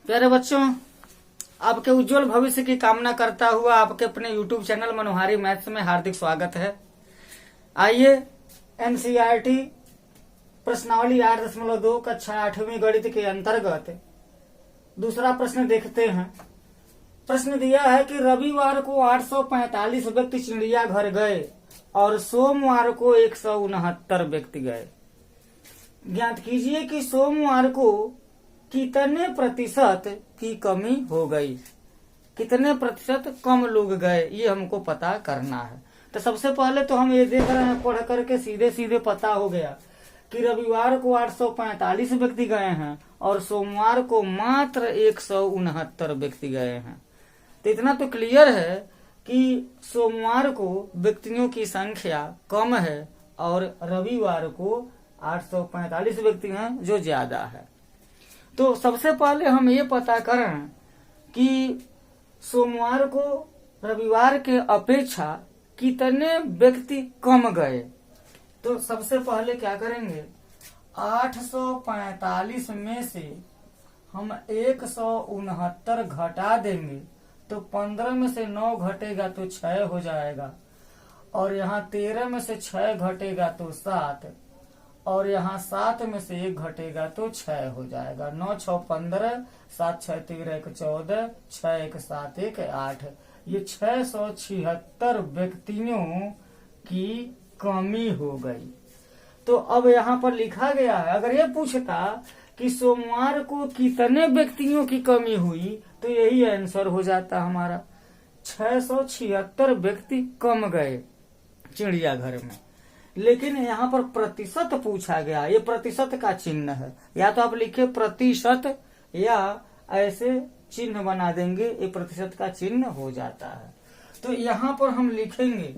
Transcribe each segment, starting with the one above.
प्यारे बच्चों, आपके उज्जवल भविष्य की कामना करता हुआ आपके अपने YouTube चैनल मनोहारी मैथ्स में हार्दिक स्वागत है। आइए NCERT प्रश्नावली 8.2 कक्षा 8वीं गणित के अंतर्गत दूसरा प्रश्न देखते हैं। प्रश्न दिया है कि रविवार को 845 व्यक्ति चिड़ियाघर गए और सोमवार को 169 व्यक्ति गए। ज्ञात कीजिए कि सोमवार को कितने प्रतिशत की कमी हो गई, कितने प्रतिशत कम लोग गए, ये हमको पता करना है। तो सबसे पहले तो हम ये देख रहे हैं, पढ़ करके सीधे सीधे पता हो गया कि रविवार को 845 व्यक्ति गए हैं और सोमवार को मात्र 169 व्यक्ति गए हैं। तो इतना तो क्लियर है कि सोमवार को व्यक्तियों की संख्या कम है और रविवार को 845 व्यक्ति हैं जो ज्यादा है। तो सबसे पहले हम ये पता करें कि सोमवार को रविवार के अपेक्षा कितने व्यक्ति कम गए। तो सबसे पहले क्या करेंगे, 845 में से हम 169 घटा देंगे तो 15 में से 9 घटेगा तो 6 हो जाएगा, और यहाँ 13 में से 6 घटेगा तो 7, और यहाँ 7 में से 1 घटेगा तो 6 हो जाएगा। 9 6 15, 7 6 13 1 14, 6 1 7 1 8। ये 676 व्यक्तियों की कमी हो गई। तो अब यहाँ पर लिखा गया है, अगर ये पूछता कि सोमवार को कितने व्यक्तियों की कमी हुई तो यही आंसर हो जाता हमारा, 676 व्यक्ति कम गए चिड़ियाघर में। लेकिन यहाँ पर प्रतिशत पूछा गया, ये प्रतिशत का चिन्ह है, या तो आप लिखे प्रतिशत या ऐसे चिन्ह बना देंगे, ये प्रतिशत का चिन्ह हो जाता है। तो यहाँ पर हम लिखेंगे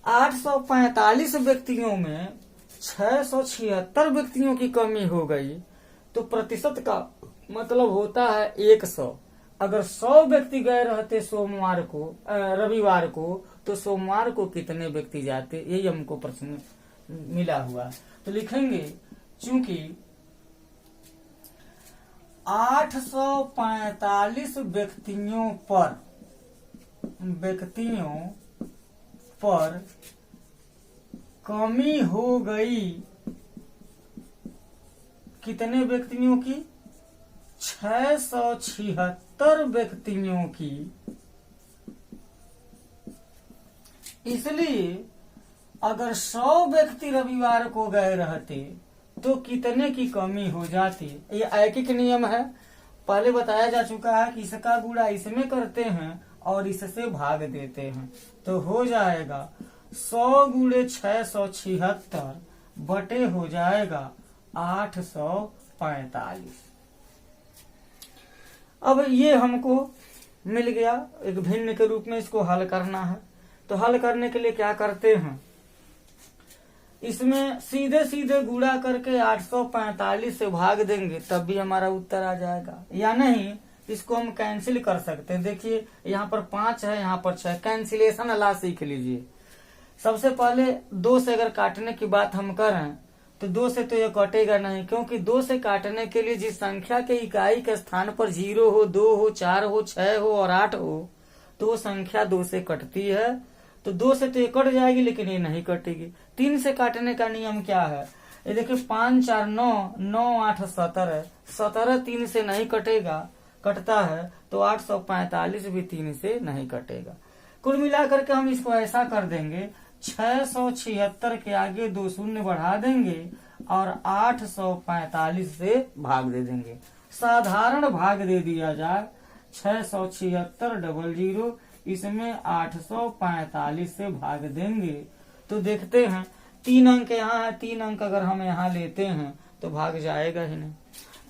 845 व्यक्तियों में 676 व्यक्तियों की कमी हो गई, तो प्रतिशत का मतलब होता है 100। अगर 100 व्यक्ति गए रहते सोमवार को रविवार को, तो सोमवार को कितने व्यक्ति जाते, यही हमको प्रश्न मिला हुआ। तो लिखेंगे चूंकि 845 व्यक्तियों पर कमी हो गई, कितने व्यक्तियों की, 676 व्यक्तियों की। इसलिए अगर 100 व्यक्ति रविवार को गए रहते तो कितने की कमी हो जाती। ये ऐकिक नियम है, पहले बताया जा चुका है कि इसका गुणा इसमें करते हैं और इससे भाग देते हैं, तो हो जाएगा 100 गुणे 676 बटे हो जाएगा 845। अब ये हमको मिल गया, एक भिन्न के रूप में इसको हल करना है। तो हल करने के लिए क्या करते हैं, इसमें सीधे सीधे गुणा करके 845 से भाग देंगे तब भी हमारा उत्तर आ जाएगा, या नहीं इसको हम कैंसिल कर सकते हैं। देखिए यहाँ पर 5 है, यहाँ पर 6, कैंसिलेशन अला सीख लीजिए। सबसे पहले 2 से अगर काटने की बात हम करें तो 2 से तो ये कटेगा नहीं, क्योंकि 2 से काटने के लिए जिस संख्या के इकाई के स्थान पर 0 हो, 2 हो, 4 हो, 6 हो और 8 हो, तो वो संख्या 2 से कटती है। तो 2 से तो ये कट जाएगी, लेकिन ये नहीं कटेगी। 3 से काटने का नियम क्या है, ये देखिए 5 4 9, 9 8 17, 17 3 से नहीं कटता है, तो 845 भी 3 से नहीं कटेगा। कुल मिलाकर के हम इसको ऐसा कर देंगे, 676 के आगे 2 शून्य बढ़ा देंगे और 845 से भाग दे देंगे। साधारण भाग दे दिया जाए, 676 00, इसमें 845 से भाग देंगे तो देखते हैं 3 अंक यहाँ है, 3 अंक अगर हम यहाँ लेते हैं तो भाग जाएगा ही नहीं।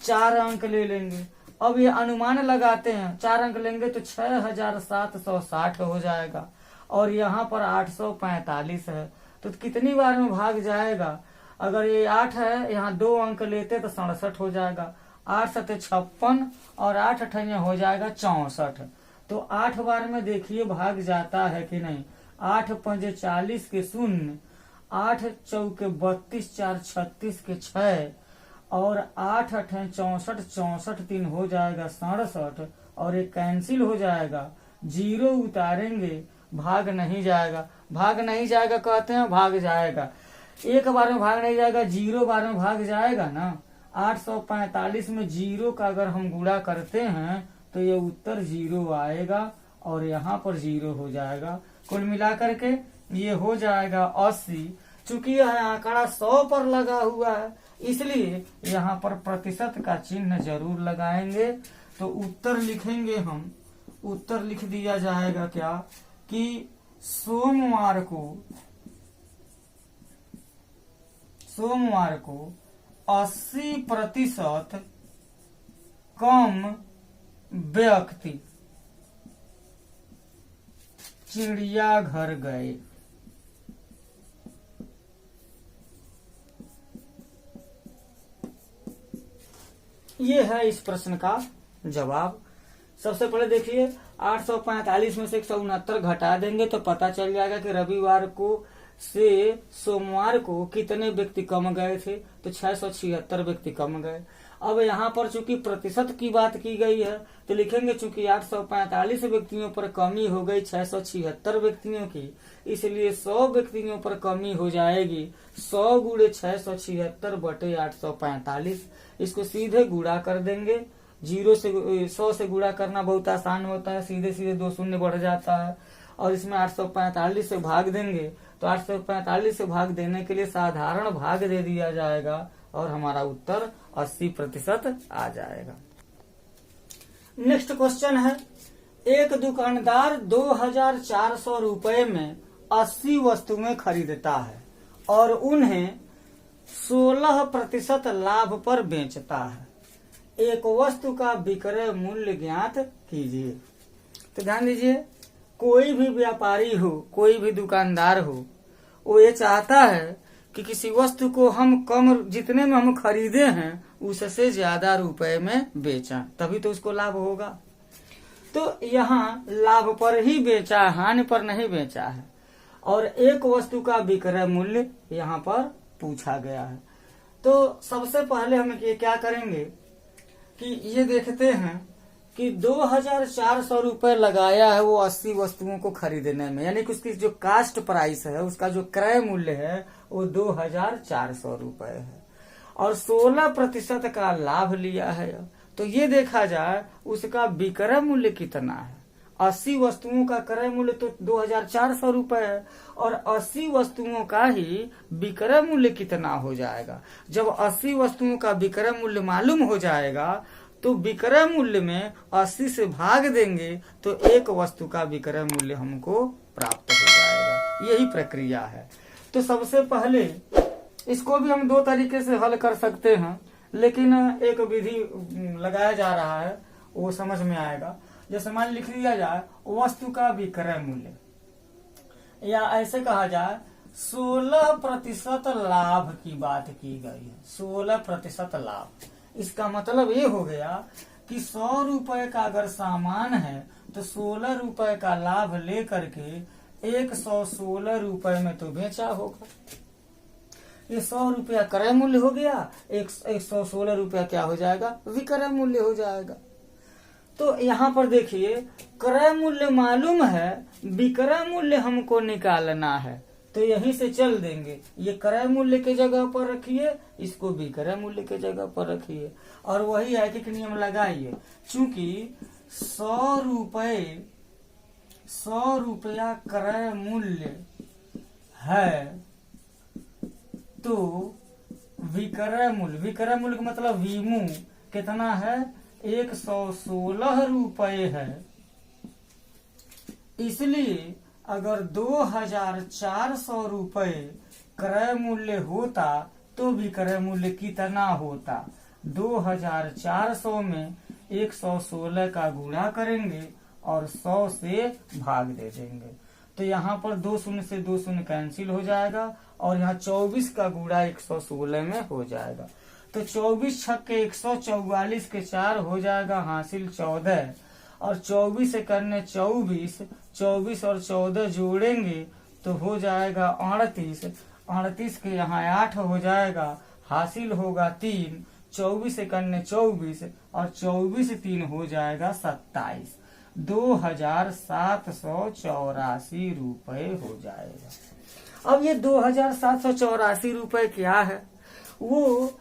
4 अंक ले लेंगे, अब ये अनुमान लगाते हैं, 4 अंक लेंगे तो 6760 हो जाएगा, और यहाँ पर 845 है, तो कितनी बार में भाग जाएगा। अगर ये 8 है, यहाँ 2 अंक लेते तो 67 हो जाएगा, 8 7 56 और 8 8 हो जाएगा 64। तो 8 बार में देखिए भाग जाता है कि नहीं। 8 5 40 के 0, 8 चौके 32, 4 36 के 6, और 8 8 हैं 64, 64 3 हो जाएगा 67, और एक कैंसिल हो जाएगा। 0 उतारेंगे, भाग नहीं जाएगा। भाग नहीं जाएगा कहते हैं, भाग जाएगा। एक बार में भाग नहीं जाएगा, 0 बार में भाग जाएगा ना। 845 में 0 का अगर हम गुणा करते हैं तो ये उत्तर 0 आएगा और यहाँ पर 0 हो जाएगा। कुल मिलाकर के ये हो जाएगा 80। चूंकि यह आंकड़ा 100 पर लगा हुआ है इसलिए यहाँ पर प्रतिशत का चिन्ह जरूर लगाएंगे। तो उत्तर लिखेंगे हम, उत्तर लिख दिया जाएगा क्या कि सोमवार को 80% कम व्यक्ति चिड़ियाघर गए। ये है इस प्रश्न का जवाब। सबसे पहले देखिए 845 में से 169 घटा देंगे तो पता चल जाएगा कि रविवार को से सोमवार को कितने व्यक्ति कम गए थे, तो 676 व्यक्ति कम गए। अब यहाँ पर चूंकि प्रतिशत की बात की गई है तो लिखेंगे चूंकि 845 व्यक्तियों पर कमी हो गई 676 व्यक्तियों की, इसलिए 100 व्यक्तियों पर कमी हो जाएगी। 100 गुणे 676 बटे 845, इसको सीधे गुणा कर देंगे। 0 से 100 से गुणा करना बहुत आसान होता है, सीधे सीधे 2 शून्य बढ़ जाता है। और इसमें 845 से भाग देंगे तो 845 से भाग देने के लिए साधारण भाग दे दिया जाएगा और हमारा उत्तर 80% आ जाएगा। नेक्स्ट क्वेश्चन है, एक दुकानदार 2400 रुपए में 80 वस्तुएं खरीदता है और उन्हें 16% लाभ पर बेचता है। एक वस्तु का विक्रय मूल्य ज्ञात कीजिए। तो ध्यान दीजिए, कोई भी व्यापारी हो, कोई भी दुकानदार हो, वो ये चाहता है कि किसी वस्तु को हम कम जितने में हम खरीदे हैं उससे ज्यादा रुपए में बेचा, तभी तो उसको लाभ होगा। तो यहाँ लाभ पर ही बेचा, हानि पर नहीं बेचा है। और एक वस्तु का विक्रय मूल्य यहाँ पर पूछा गया है। तो सबसे पहले हम ये क्या करेंगे कि ये देखते हैं कि 2400 रुपए लगाया है वो 80 वस्तुओं को खरीदने में, यानी कि उसकी जो कास्ट प्राइस है, उसका जो क्रय मूल्य है वो 2400 रुपए है और 16% का लाभ लिया है। तो ये देखा जाए उसका विक्रय मूल्य कितना है। 80 वस्तुओं का क्रय मूल्य तो 2400 रुपए है और 80 वस्तुओं का ही विक्रय मूल्य कितना हो जाएगा। जब 80 वस्तुओं का विक्रय मूल्य मालूम हो जाएगा तो विक्रय मूल्य में 80 से भाग देंगे तो एक वस्तु का विक्रय मूल्य हमको प्राप्त हो जाएगा। यही प्रक्रिया है। तो सबसे पहले इसको भी हम 2 तरीके से हल कर सकते हैं, लेकिन एक विधि लगाया जा रहा है वो समझ में आएगा। जैसे मान लिख दिया जाए वस्तु का विक्रय मूल्य, या ऐसे कहा जाए 16% लाभ की बात की गई है। 16% लाभ, इसका मतलब ये हो गया कि 100 रुपए का अगर सामान है तो 16 रुपए का लाभ लेकर के 116 रुपए में तो बेचा होगा। ये 100 रुपया क्रय मूल्य हो गया, 116 रुपया क्या हो जाएगा, विक्रय मूल्य हो जाएगा। तो यहाँ पर देखिए क्रय मूल्य मालूम है, विक्रय मूल्य हमको निकालना है, तो यहीं से चल देंगे। ये क्रय मूल्य के जगह पर रखिए, इसको विक्रय मूल्य के जगह पर रखिए और वही है कि नियम लगाइए। चूंकि 100 रुपया क्रय मूल्य है तो विक्रय मूल्य का मतलब वीमू कितना है, 116 रुपये है। इसलिए अगर 2400 रुपये क्रय मूल्य होता तो विक्रय मूल्य कितना होता। 2400 में 116 का गुणा करेंगे और 100 से भाग दे देंगे। तो यहाँ पर 2 शून्य से 2 शून्य कैंसिल हो जाएगा और यहाँ 24 का गुणा 116 में हो जाएगा। तो 24 छक्के 144 के 4 हो जाएगा हासिल 14 और 24 से करने 24 और 14 जोड़ेंगे तो हो जाएगा 38 के यहाँ 8 हो जाएगा, हासिल होगा 3। 24 एकन्ने 24 और 24 3 हो जाएगा 27, 2784 रुपए हो जाएगा। अब ये 2784 रुपए क्या है? वो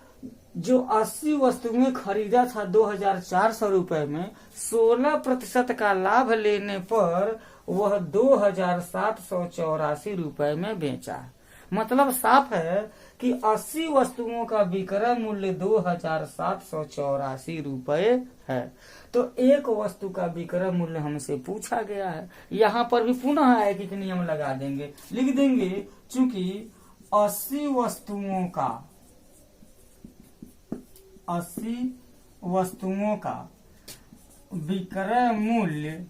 जो 80 वस्तुएं खरीदा था 2400 रुपए में, 16% का लाभ लेने पर वह 2784 रुपए में बेचा। मतलब साफ है कि 80 वस्तुओं का विक्रय मूल्य 2784 रुपए है। तो एक वस्तु का विक्रय मूल्य हमसे पूछा गया है। यहाँ पर भी पुनः एक नियम लगा देंगे, लिख देंगे चूंकि 80 वस्तुओं का विक्रय मूल्य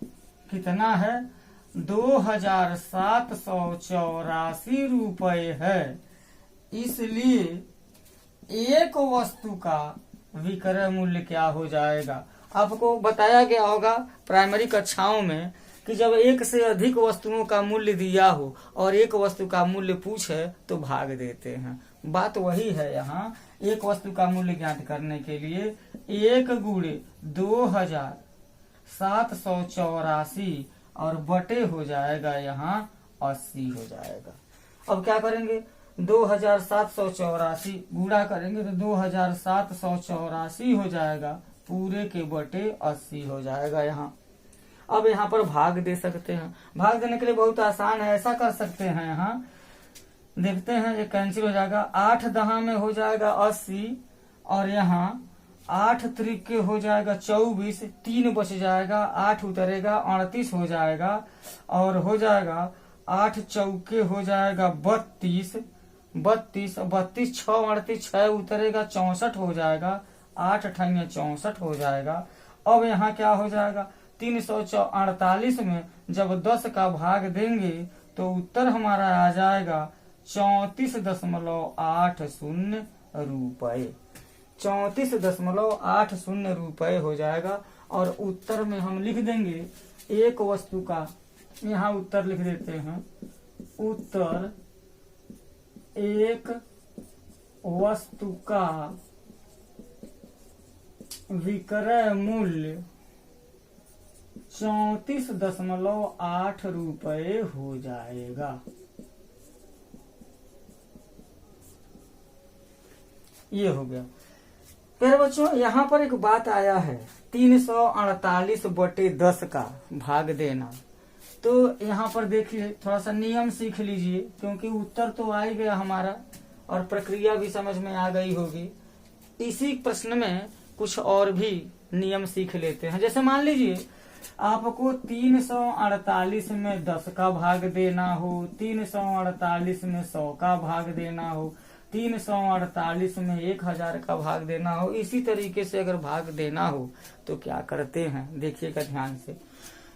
कितना है? 2784 रुपए है। इसलिए एक वस्तु का विक्रय मूल्य क्या हो जाएगा? आपको बताया गया होगा प्राइमरी कक्षाओं में कि जब एक से अधिक वस्तुओं का मूल्य दिया हो और एक वस्तु का मूल्य पूछे तो भाग देते हैं। बात वही है यहाँ। एक वस्तु का मूल्य ज्ञात करने के लिए 1 गुणे 2784 और बटे हो जाएगा यहाँ 80 हो जाएगा। अब क्या करेंगे? 2784 गुणा करेंगे तो 2784 हो जाएगा, पूरे के बटे 80 हो जाएगा यहाँ। अब यहाँ पर भाग दे सकते हैं। भाग देने के लिए बहुत आसान है, ऐसा कर सकते हैं। यहाँ देखते हैं, ये कैंसिल हो जाएगा। 8 दहा में हो जाएगा 80 और यहाँ 8 त्रिके हो जाएगा 24, 3 बच जाएगा, 8 उतरेगा 38 हो जाएगा और हो जाएगा 8 चौके हो जाएगा 32, 32 32 6 38 6 उतरेगा 64 हो जाएगा, 8 अठाइया 64 हो जाएगा। अब यहाँ क्या हो जाएगा? 348 में जब 10 का भाग देंगे तो उत्तर हमारा आ जाएगा 34.80 रुपए। 34.80 रुपए हो जाएगा। और उत्तर में हम लिख देंगे एक वस्तु का, यहाँ उत्तर लिख देते हैं। उत्तर एक वस्तु का विक्रय मूल्य 34.8 रुपए हो जाएगा। ये हो गया। फिर बच्चों यहाँ पर एक बात आया है, 348/10 का भाग देना। तो यहाँ पर देखिए, थोड़ा सा नियम सीख लीजिए, क्योंकि उत्तर तो आ ही गया हमारा और प्रक्रिया भी समझ में आ गई होगी। इसी प्रश्न में कुछ और भी नियम सीख लेते हैं। जैसे मान लीजिए आपको 348 में 10 का भाग देना हो, 348 में 100 का भाग देना हो, 348 में 1000 का भाग देना हो। इसी तरीके से अगर भाग देना हो तो क्या करते हैं, देखिएगा ध्यान से।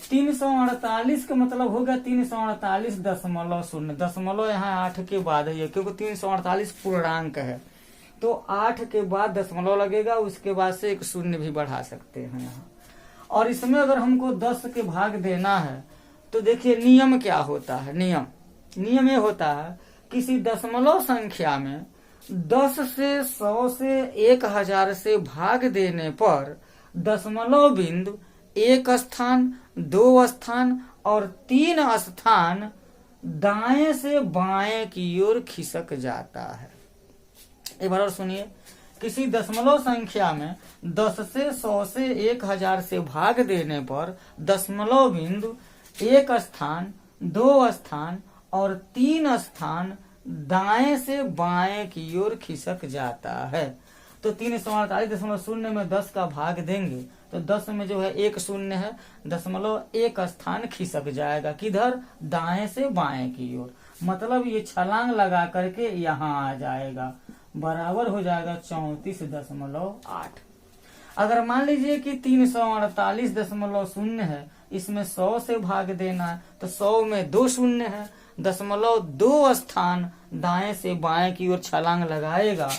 348 का मतलब होगा 348.0। दशमलव यहाँ 8 के बाद है, क्योंकि 348 पूर्णांक है तो 8 के बाद दशमलव लगेगा, उसके बाद से एक शून्य भी बढ़ा सकते हैं यहाँ। और इसमें अगर हमको 10 के भाग देना है तो देखिए नियम क्या होता है। नियम ये होता है, किसी दशमलव संख्या में 10 से 100 से 1000 से भाग देने पर दशमलव बिंदु 1 स्थान, 2 स्थान और 3 स्थान दाएं से बाएं की ओर खिसक जाता है। एक बार और सुनिए, किसी दशमलव संख्या में 10 से 100 से 1000 से भाग देने पर दशमलव बिंदु 1 स्थान, 2 स्थान और 3 स्थान दाएं से बाएं की ओर खिसक जाता है। तो 348.0 में 10 का भाग देंगे तो 10 में जो है 1 शून्य है, दशमलव 1 स्थान खिसक जाएगा, किधर? दाएं से बाएं की ओर। मतलब ये छलांग लगा करके यहाँ आ जाएगा, बराबर हो जाएगा 34.8। अगर मान लीजिए कि 348.0 है, इसमें 100 से भाग देना है तो 100 में 2 शून्य है, दशमलव 2 स्थान दाएं से बाएं की ओर छलांग लगाएगा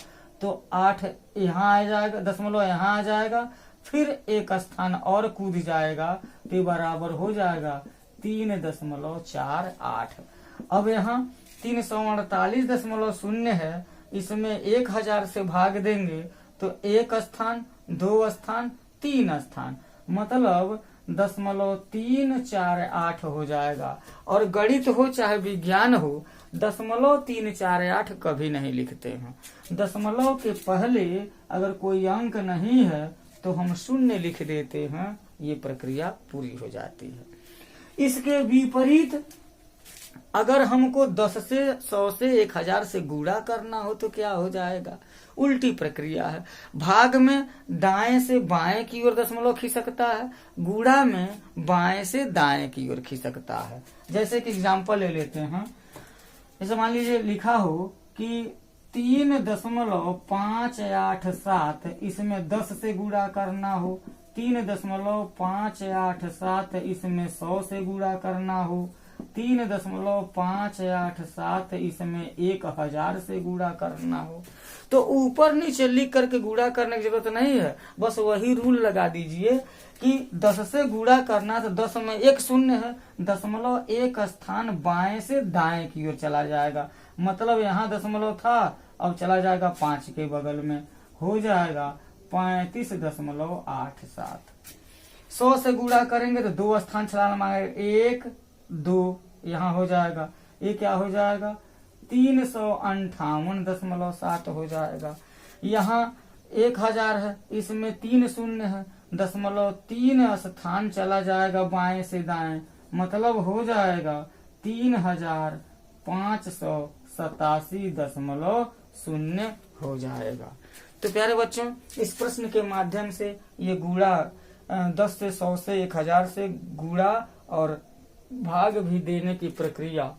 तो 8 यहाँ आ जाएगा, दशमलव यहाँ आ जाएगा, फिर 1 स्थान और कूद जाएगा तो बराबर हो जाएगा 3.48। अब यहाँ 348.0 है, इसमें 1000 से भाग देंगे तो 1 स्थान, 2 स्थान, 3 स्थान, मतलब 0.348 हो जाएगा। और गणित हो चाहे विज्ञान हो, 0.348 कभी नहीं लिखते हैं। दशमलव के पहले अगर कोई अंक नहीं है तो हम शून्य लिख देते हैं, ये प्रक्रिया पूरी हो जाती है। इसके विपरीत अगर हमको 10 से 100 से 1000 से गुणा करना हो तो क्या हो जाएगा? उल्टी प्रक्रिया है। भाग में दाएं से बाएं की ओर दशमलव खिसकता है, गुणा में बाएं से दाएं की ओर खिसकता है। जैसे कि एग्जाम्पल ले लेते हैं, जैसे मान लीजिए लिखा हो कि 3.587, इसमें 10 से गुणा करना हो, 3.587 इसमें 100 से गुणा करना हो, 3.587 इसमें 1000 से गुणा करना हो, तो ऊपर नीचे लिख करके गुणा करने की जरूरत नहीं है। बस वही रूल लगा दीजिए कि 10 से गुणा करना तो 10 में 1 शून्य है, 0.1 स्थान बाएं से दाएं की ओर चला जाएगा, मतलब यहाँ दशमलव था, अब चला जाएगा 5 के बगल में, हो जाएगा 35.87। 100 से गुणा करेंगे तो 2 स्थान चलाना मांगेगा, 1 2, यहाँ हो जाएगा, ये क्या हो जाएगा? 358.7 हो जाएगा। यहाँ 1000 है, इसमें 3 शून्य है, 0.3 स्थान चला जाएगा बाएं से दाएं, मतलब हो जाएगा 3587.0 हो जाएगा। तो प्यारे बच्चों, इस प्रश्न के माध्यम से ये गुणा 10 से 100 से 1000 से गुणा और भाग भी देने की प्रक्रिया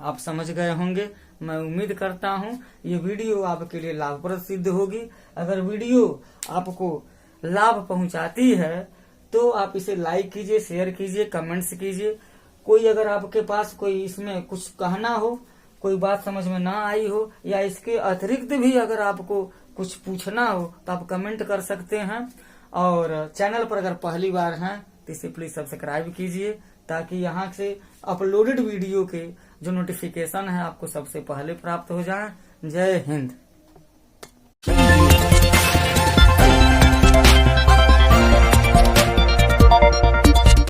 आप समझ गए होंगे। मैं उम्मीद करता हूँ ये वीडियो आपके लिए लाभप्रद सिद्ध होगी। अगर वीडियो आपको लाभ पहुंचाती है तो आप इसे लाइक कीजिए, शेयर कीजिए, कमेंट्स कीजिए। कोई अगर आपके पास कोई इसमें कुछ कहना हो, कोई बात समझ में ना आई हो, या इसके अतिरिक्त भी अगर आपको कुछ पूछना हो तो आप कमेंट कर सकते हैं। और चैनल पर अगर पहली बार हैं तो इसे प्लीज सब्सक्राइब कीजिए, ताकि यहाँ से अपलोडेड वीडियो के जो नोटिफिकेशन है आपको सबसे पहले प्राप्त हो जाए। जय हिंद।